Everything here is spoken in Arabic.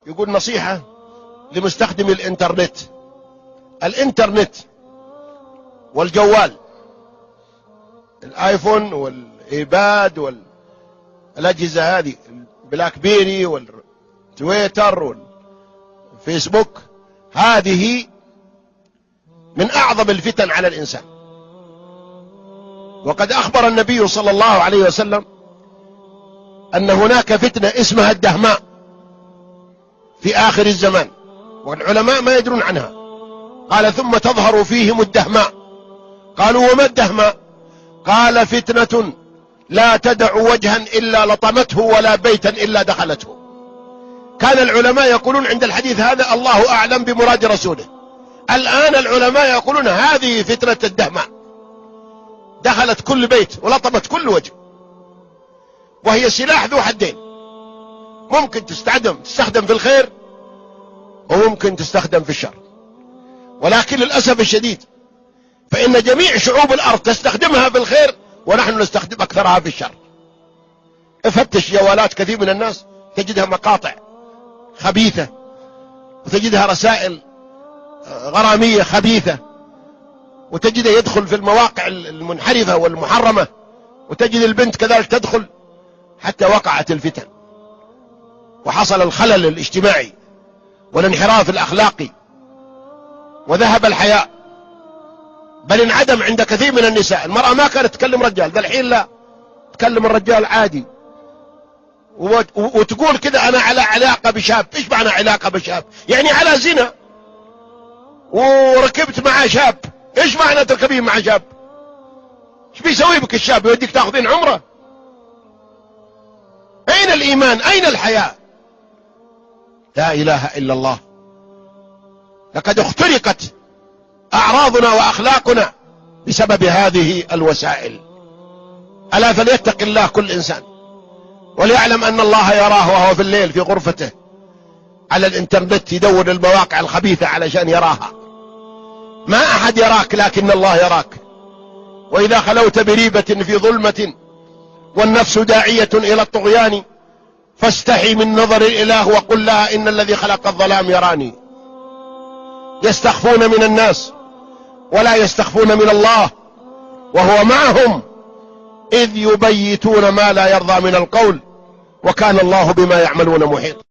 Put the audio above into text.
يقول نصيحة لمستخدم الانترنت والجوال، الايفون والايباد والأجهزة هذه، البلاك بيري والتويتر والفيسبوك، هذه من أعظم الفتن على الإنسان. وقد أخبر النبي صلى الله عليه وسلم أن هناك فتنة اسمها الدهماء في آخر الزمان، والعلماء ما يدرون عنها. قال ثم تظهر فيهم الدهماء. قالوا وما الدهماء؟ قال فتنة لا تدع وجها إلا لطمته ولا بيتا إلا دخلته. كان العلماء يقولون عند الحديث هذا الله أعلم بمراد رسوله. الآن العلماء يقولون هذه فتنة الدهماء، دخلت كل بيت ولطمت كل وجه، وهي سلاح ذو حدين، ممكن تستخدم في الخير وممكن تستخدم في الشر. ولكن للأسف الشديد فإن جميع شعوب الأرض تستخدمها في الخير ونحن نستخدم أكثرها في الشر. افتش جوالات كثير من الناس تجدها مقاطع خبيثة، وتجدها رسائل غرامية خبيثة، وتجده يدخل في المواقع المنحرفة والمحرمة، وتجد البنت كذلك تدخل، حتى وقعت الفتن وحصل الخلل الاجتماعي والانحراف الأخلاقي وذهب الحياء، بل انعدم عند كثير من النساء. المرأة ما كانت تكلم رجال، ذا الحين لا، تكلم الرجال عادي، وتقول كذا أنا على علاقة بشاب. إيش معنى علاقة بشاب؟ يعني على زنا، وركبت مع شاب. إيش معنى تركبين مع شاب؟ إيش بيسوي بك الشاب؟ يوديك تاخذين عمره؟ أين الإيمان؟ أين الحياة؟ لا إله إلا الله. لقد اخترقت أعراضنا وأخلاقنا بسبب هذه الوسائل. ألا فليتق الله كل إنسان، وليعلم أن الله يراه وهو في الليل في غرفته على الإنترنت يدور المواقع الخبيثة علشان يراها. ما أحد يراك لكن الله يراك. وإذا خلوت بريبة في ظلمة والنفس داعية إلى الطغيان فاستحي من نظر الإله وقل لها إن الذي خلق الظلام يراني. يستخفون من الناس ولا يستخفون من الله، وهو معهم إذ يبيتون ما لا يرضى من القول، وكان الله بما يعملون محيط.